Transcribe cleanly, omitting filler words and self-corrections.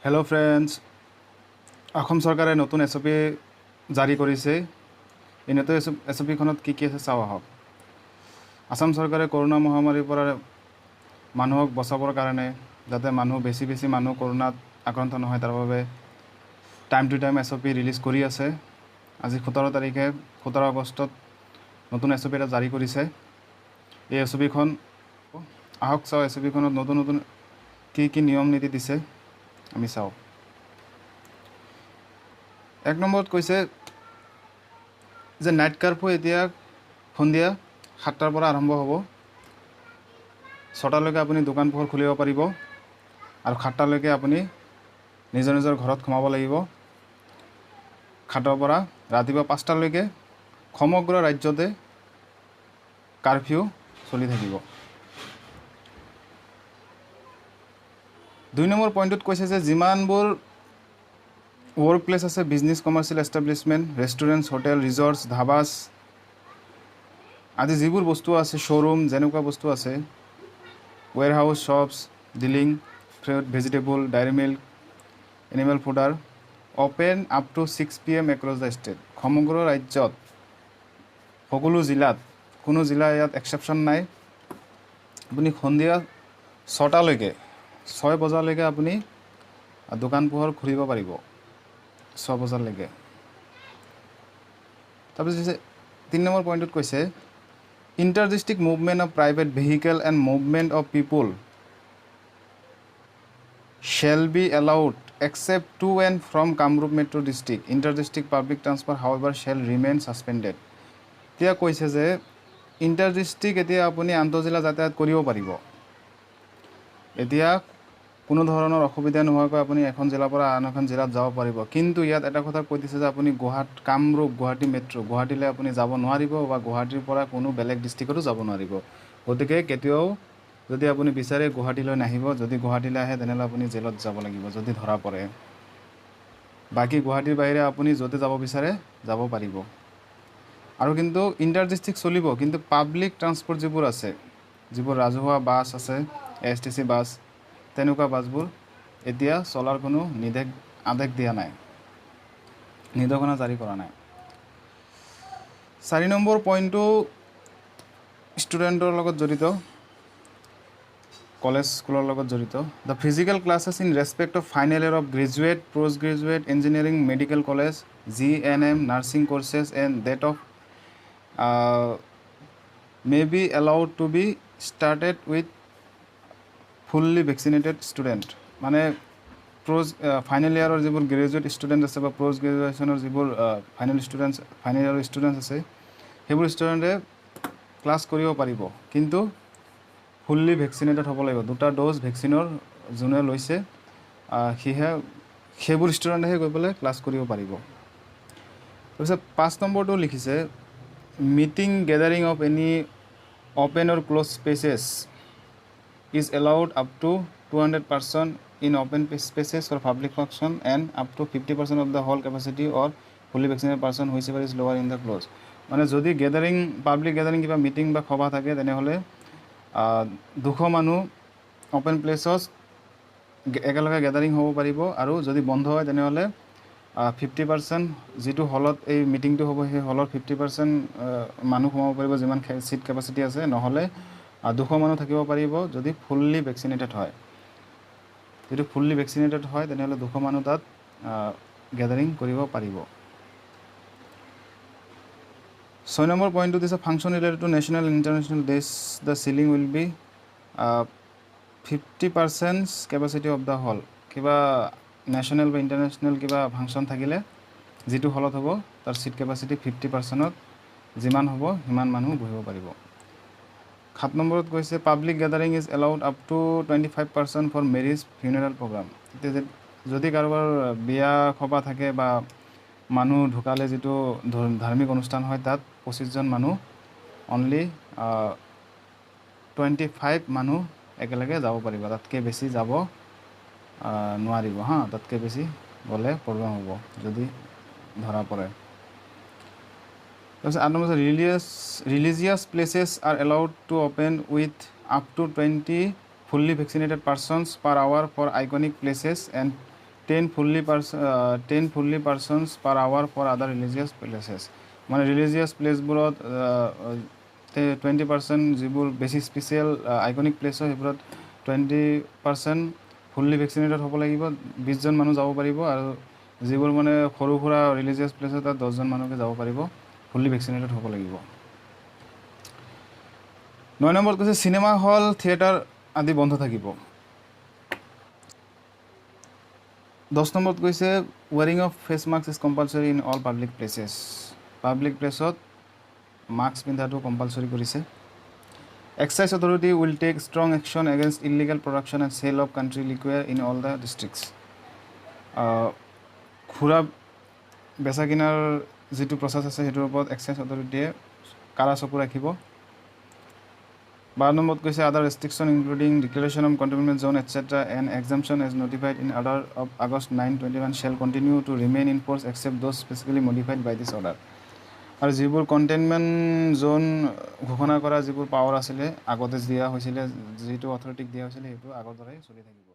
Hello' friends, Assam চৰকাৰে নতুন SOP জাৰি কৰিছে। এই নতুন এছঅ'পিখনত কি কি আছে চাওঁ আহক। আসাম চৰকাৰে কৰোণা মহামাৰীৰ পৰা মানুহক বচাবৰ কাৰণে, যাতে বেছি মানুহ কৰোণাত আক্ৰান্ত নহয়, তাৰ বাবে time to time SOP release কৰি আছে। আজি 17 আগষ্টত নতুন এছঅ'পি এটা জাৰি কৰিছে। এই এছঅ'পিখন আহক চাওঁ। এছঅ'পিখনত নতুন কি নিয়ম নীতি দিছে আমি চাওঁ। 1 নম্বৰত কৈছে যে নাইট কাৰ্ফিউ এতিয়া সন্ধিয়া 7টাৰ পৰা আৰম্ভ হ'ব। 6টালৈকে আপুনি দোকান পোহাৰ খুলিব পাৰিব আৰু 7টালৈকে আপুনি নিজৰ ঘৰত সোমাব লাগিব। 7টাৰ পৰা ৰাতিপুৱা 5টালৈকে সমগ্ৰ ৰাজ্যতে কাৰ্ফিউ চলি থাকিব। 2 নম্বৰ পইণ্টত কৈছে যে যিমানবোৰ ৱৰ্ক প্লেচ আছে, business commercial establishment, restaurants, hotel, resorts, dhabas আদি যিবোৰ বস্তু আছে, শ্ব'ৰুম যেনেকুৱা বস্তু আছে, warehouse, shops, dealing, fruit, vegetable, dairy milk, animal fodder open up to 6 PM across the state. সমগ্ৰ ৰাজ্যত সকলো জিলাত, কোনো জিলা ইয়াত এক্সেপশ্যন নাই। আপুনি সন্ধিয়া 6 বজালৈকে আপুনি দোকান পোহাৰ খুলিব পাৰিব। 6 বজালৈকে। তাৰপিছত 3 নম্বৰ পইণ্টত কৈছে inter district movement of private vehicle and movement of people shall be allowed except to and from Kamrup metro' district. Inter district public transport however shall remain suspended. এতিয়া কৈছে যে ইণ্টাৰ ডিষ্ট্ৰিক্ট এতিয়া আপুনি আন্তঃজিলা যাতায়াত কৰিব পাৰিব। এতিয়া কোনো ধৰণৰ অসুবিধা নোহোৱাকৈ আপুনি এখন জিলাৰ পৰা আন এখন জিলাত যাব পাৰিব। কিন্তু ইয়াত এটা কথা কৈ দিছে যে আপুনি কামৰূপ, গুৱাহাটী মেট্ৰ' গুৱাহাটীলৈ আপুনি যাব নোৱাৰিব বা গুৱাহাটীৰ পৰা কোনো বেলেগ ডিষ্ট্ৰিক্টতো যাব নোৱাৰিব। গতিকে কেতিয়াও যদি আপুনি বিচাৰে গুৱাহাটীলৈ নাহিব। যদি গুৱাহাটীলৈ আহে তেনেহ'লে আপুনি জেলত যাব লাগিব যদি ধৰা পৰে। বাকী গুৱাহাটীৰ বাহিৰে আপুনি য'তে যাব বিচাৰে যাব পাৰিব। আৰু কিন্তু ইণ্টাৰ ডিষ্ট্ৰিক্ট চলিব, কিন্তু পাব্লিক ট্ৰান্সপৰ্ট যিবোৰ আছে, যিবোৰ ৰাজহুৱা বাছ আছে, STC বাছ, তেনেকুৱা বাছবোৰ এতিয়া চলাৰ কোনো আদেশ দিয়া নাই, নিৰ্দেশনা জাৰি কৰা নাই। 4 নম্বৰ পইণ্টটো ষ্টুডেণ্টৰ লগত জড়িত, কলেজ স্কুলৰ লগত জড়িত। The physical classes in respect of final year of graduate, post graduate, engineering, medical college, GNM, nursing courses and that of may be allowed to be started with fully vaccinated student. মানে final ইয়াৰৰ যিবোৰ graduate student আছে বা post গ্ৰেজুৱেশ্যনৰ যিবোৰ final ইয়াৰৰ students আছে, সেইবোৰ ষ্টুডেণ্টে class কৰিব পাৰিব, কিন্তু ফুল্লি ভেকচিনেটেড হ'ব লাগিব। 2টা ড'জ ভেকচিনৰ যোনে লৈছে সেইবোৰ ষ্টুডেণ্টেহে গৈ পেলাই ক্লাছ কৰিব পাৰিব। তাৰপিছত 5 নম্বৰটো লিখিছে meeting gathering of any open or close spaces is allowed up to 200 person in open spaces for public function and up to 50% of the whole capacity or fully vaccinated person whichever is lower in the close. মানে যদি public gathering কিবা meeting বা সভা থাকে তেনেহ'লে 200 মানুহ open প্লেচত একেলগে gathering হ'ব পাৰিব। আৰু যদি বন্ধ হয় তেনেহ'লে 50% যিটো হলত এই মিটিংটো হ'ব, সেই হলত 50% মানুহ সোমাব পাৰিব, যিমান ছিট কেপাচিটি আছে। নহ'লে 200 মানুহ থাকিব পাৰিব যদি ফুল্লি ভেকচিনেটেড হয়। যদি ফুল্লি ভেকচিনেটেড হয় তেনেহ'লে 200 মানুহ তাত গেদাৰিং কৰিব পাৰিব। 6 নম্বৰ পইণ্টটো দিছে function related to national international days the ceiling will be 50% capacity of the hall. কিবা নেশ্যনেল বা ইণ্টাৰনেশ্যনেল কিবা ফাংচন থাকিলে যিটো হলত হ'ব তাৰ ছিট কেপাচিটি 50%ত যিমান হ'ব সিমান মানুহ বহিব পাৰিব। 7 নম্বৰত কৈছে public gathering is allowed up to 25% for marriage funeral program. এতিয়া যদি কাৰোবাৰ বিয়া সভা থাকে বা মানুহ ঢুকালে যিটো ধাৰ্মিক অনুষ্ঠান হয়, তাত 25জন মানুহ, অনলি 25 মানুহ একেলগে যাব পাৰিব। তাতকৈ বেছি যাব নোৱাৰিব তাতকৈ বেছি গ'লে প্ৰব্লেম হ'ব যদি ধৰা পৰে। তাৰপিছত 8 number religious places R allowed two open with up to 20 fully vaccinated persons per hour for iconic places and 10 fully persons per hour for other religious places. মানে ৰিলিজিয়াছ প্লেচবোৰত 20% যিবোৰ বেছি স্পেচিয়েল আইকনিক প্লেচ হয় সেইবোৰত 20% fully vaccinated হ'ব লাগিব, 20জন মানুহ যাব পাৰিব, আৰু যিবোৰ মানে সৰু সুৰা ৰিলিজিয়াছ প্লেচ হয় তাত 10জন মানুহকে যাব পাৰিব, ফুল্লি ভেকচিনেটেড হ'ব লাগিব। 9 নম্বৰত কৈছে চিনেমা হল থিয়েটাৰ আদি বন্ধ থাকিব। 10 নম্বৰত কৈছে wearing of face mask is compulsory in all public places. Public প্লেচত মাস্ক পিন্ধাটো কম্পালচৰি কৰিছে। Excise authority will take strong action against illegal production and sale of country liquor in all the districts. খুৰা বেচা কিনাৰ যিটো process আছে সেইটোৰ ওপৰত এক্সাইজ অথৰিটিয়ে কাৰা চকু ৰাখিব। 12 নম্বৰত কৈছে other restriction including declaration of containment zone etcetera and exemption as notified in order of August 9/21 shall continue to remain in force except those specifically modified by this order. আৰু যিবোৰ কণ্টেইনমেণ্ট জ'ন ঘোষণা কৰা যিবোৰ power আছিলে আগতে দিয়া হৈছিলে, যিটো অথৰিটিক দিয়া হৈছিলে সেইটো আগৰ দৰে চলি থাকিব।